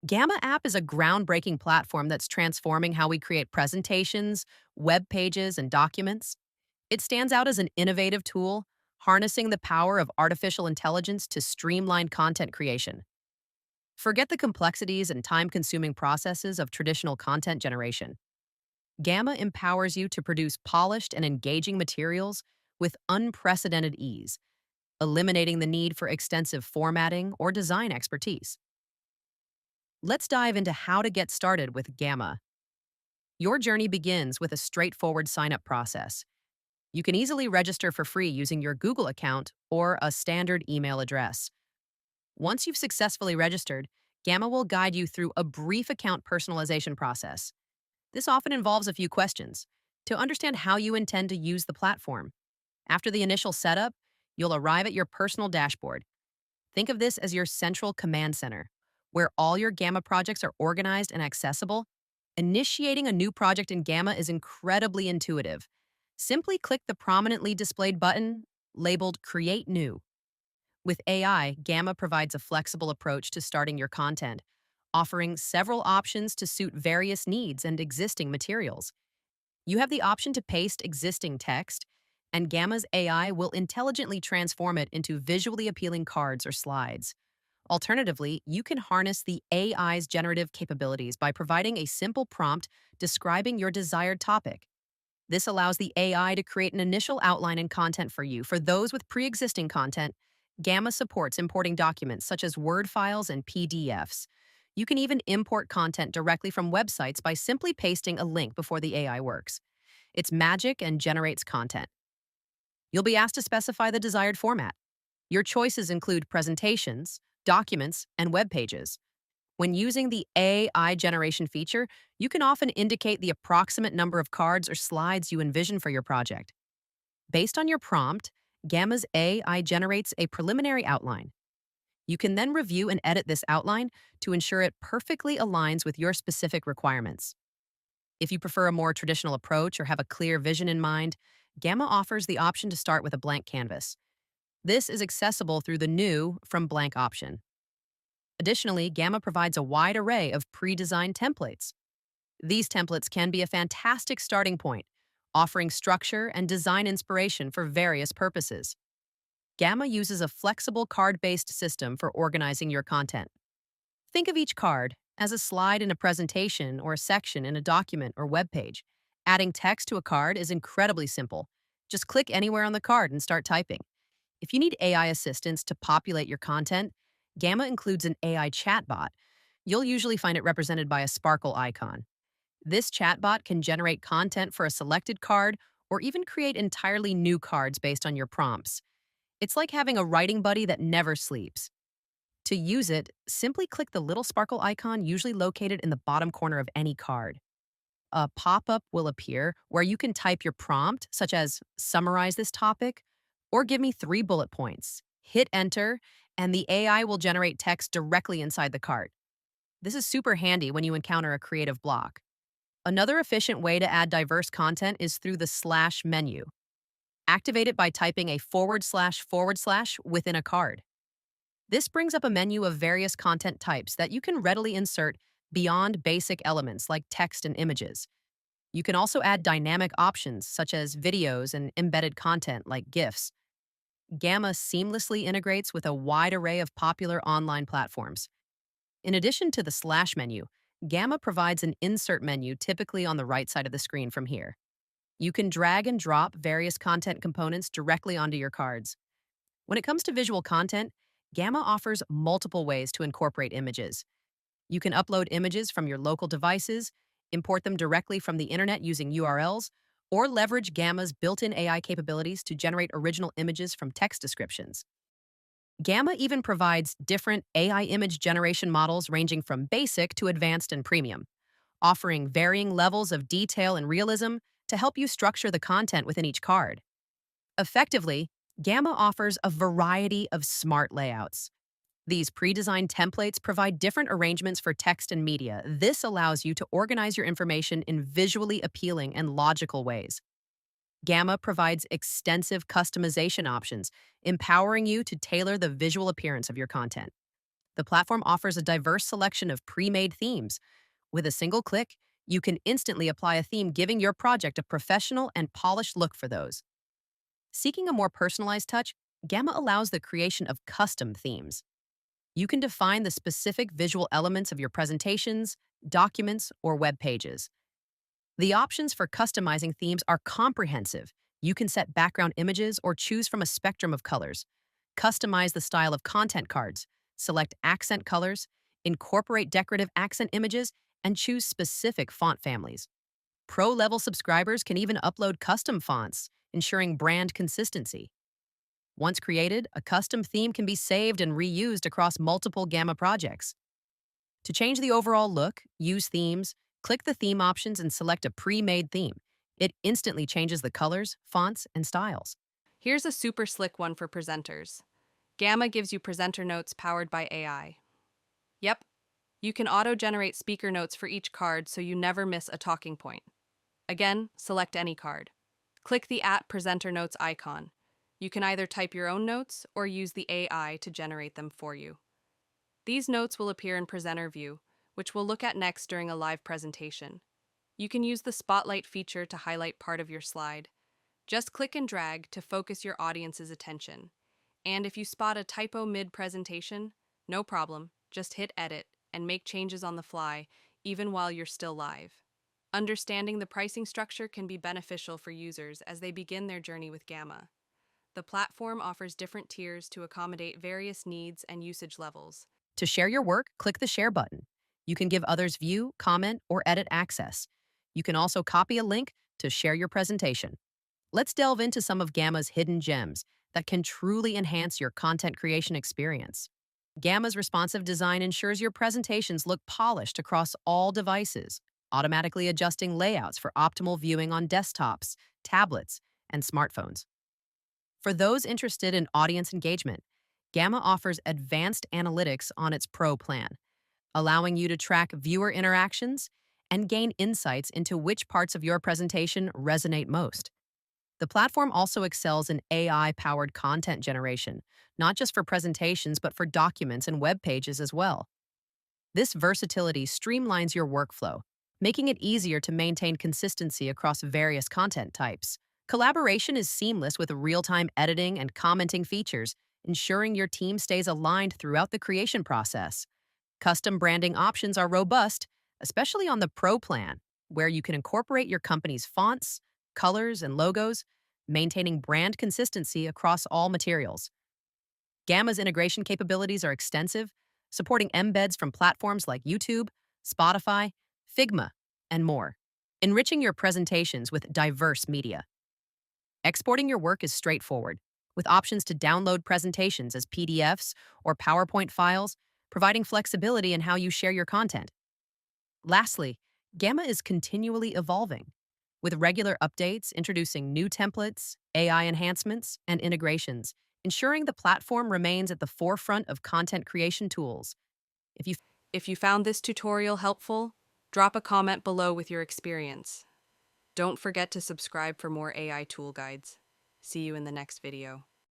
Gamma.app is a groundbreaking platform that's transforming how we create presentations, web pages, and documents. It stands out as an innovative tool, harnessing the power of artificial intelligence to streamline content creation. Forget the complexities and time consuming processes of traditional content generation. Gamma empowers you to produce polished and engaging materials with unprecedented ease, eliminating the need for extensive formatting or design expertise. Let's dive into how to get started with Gamma. Your journey begins with a straightforward sign-up process. You can easily register for free using your Google account or a standard email address. Once you've successfully registered, Gamma will guide you through a brief account personalization process. This often involves a few questions to understand how you intend to use the platform. After the initial setup, you'll arrive at your personal dashboard. Think of this as your central command center, where all your Gamma projects are organized and accessible. Initiating a new project in Gamma is incredibly intuitive. Simply click the prominently displayed button labeled Create New. With AI, Gamma provides a flexible approach to starting your content, offering several options to suit various needs and existing materials. You have the option to paste existing text, and Gamma's AI will intelligently transform it into visually appealing cards or slides. Alternatively, you can harness the AI's generative capabilities by providing a simple prompt describing your desired topic. This allows the AI to create an initial outline and content for you. For those with pre-existing content, Gamma supports importing documents such as Word files and PDFs. You can even import content directly from websites by simply pasting a link before the AI works. It's magic and generates content. You'll be asked to specify the desired format. Your choices include presentations, documents, and web pages. When using the AI generation feature, you can often indicate the approximate number of cards or slides you envision for your project. Based on your prompt, Gamma's AI generates a preliminary outline. You can then review and edit this outline to ensure it perfectly aligns with your specific requirements. If you prefer a more traditional approach or have a clear vision in mind, Gamma offers the option to start with a blank canvas. This is accessible through the new From Blank option. Additionally, Gamma provides a wide array of pre-designed templates. These templates can be a fantastic starting point, offering structure and design inspiration for various purposes. Gamma uses a flexible card-based system for organizing your content. Think of each card as a slide in a presentation or a section in a document or web page. Adding text to a card is incredibly simple. Just click anywhere on the card and start typing. If you need AI assistance to populate your content, Gamma includes an AI chatbot. You'll usually find it represented by a sparkle icon. This chatbot can generate content for a selected card or even create entirely new cards based on your prompts. It's like having a writing buddy that never sleeps. To use it, simply click the little sparkle icon usually located in the bottom corner of any card. A pop-up will appear where you can type your prompt, such as summarize this topic or give me 3 bullet points. Hit enter, and the AI will generate text directly inside the card. This is super handy when you encounter a creative block. Another efficient way to add diverse content is through the slash menu. Activate it by typing a // within a card. This brings up a menu of various content types that you can readily insert beyond basic elements like text and images. You can also add dynamic options such as videos and embedded content like GIFs. Gamma seamlessly integrates with a wide array of popular online platforms. In addition to the slash menu, Gamma provides an insert menu typically on the right side of the screen from here. You can drag and drop various content components directly onto your cards. When it comes to visual content, Gamma offers multiple ways to incorporate images. You can upload images from your local devices, import them directly from the internet using URLs, or leverage Gamma's built-in AI capabilities to generate original images from text descriptions. Gamma even provides different AI image generation models ranging from basic to advanced and premium, offering varying levels of detail and realism to help you structure the content within each card. Effectively, Gamma offers a variety of smart layouts. These pre-designed templates provide different arrangements for text and media. This allows you to organize your information in visually appealing and logical ways. Gamma provides extensive customization options, empowering you to tailor the visual appearance of your content. The platform offers a diverse selection of pre-made themes. With a single click, you can instantly apply a theme, giving your project a professional and polished look for those. Seeking a more personalized touch, Gamma allows the creation of custom themes. You can define the specific visual elements of your presentations, documents, or web pages. The options for customizing themes are comprehensive. You can set background images or choose from a spectrum of colors. Customize the style of content cards, select accent colors, incorporate decorative accent images, and choose specific font families. Pro-level subscribers can even upload custom fonts, ensuring brand consistency. Once created, a custom theme can be saved and reused across multiple Gamma projects. To change the overall look, use themes, click the theme options and select a pre-made theme. It instantly changes the colors, fonts, and styles. Here's a super slick one for presenters. Gamma gives you presenter notes powered by AI. Yep, you can auto-generate speaker notes for each card so you never miss a talking point. Again, select any card. Click the Presenter Notes icon. You can either type your own notes or use the AI to generate them for you. These notes will appear in Presenter View, which we'll look at next during a live presentation. You can use the Spotlight feature to highlight part of your slide. Just click and drag to focus your audience's attention. And if you spot a typo mid-presentation, no problem, just hit Edit and make changes on the fly, even while you're still live. Understanding the pricing structure can be beneficial for users as they begin their journey with Gamma. The platform offers different tiers to accommodate various needs and usage levels. To share your work, click the Share button. You can give others view, comment, or edit access. You can also copy a link to share your presentation. Let's delve into some of Gamma's hidden gems that can truly enhance your content creation experience. Gamma's responsive design ensures your presentations look polished across all devices, automatically adjusting layouts for optimal viewing on desktops, tablets, and smartphones. For those interested in audience engagement, Gamma offers advanced analytics on its Pro plan, allowing you to track viewer interactions and gain insights into which parts of your presentation resonate most. The platform also excels in AI-powered content generation, not just for presentations, but for documents and web pages as well. This versatility streamlines your workflow, making it easier to maintain consistency across various content types. Collaboration is seamless with real-time editing and commenting features, ensuring your team stays aligned throughout the creation process. Custom branding options are robust, especially on the Pro plan, where you can incorporate your company's fonts, colors, and logos, maintaining brand consistency across all materials. Gamma's integration capabilities are extensive, supporting embeds from platforms like YouTube, Spotify, Figma, and more, enriching your presentations with diverse media. Exporting your work is straightforward, with options to download presentations as PDFs or PowerPoint files, providing flexibility in how you share your content. Lastly, Gamma is continually evolving, with regular updates introducing new templates, AI enhancements, and integrations, ensuring the platform remains at the forefront of content creation tools. If you found this tutorial helpful, drop a comment below with your experience. Don't forget to subscribe for more AI tool guides. See you in the next video.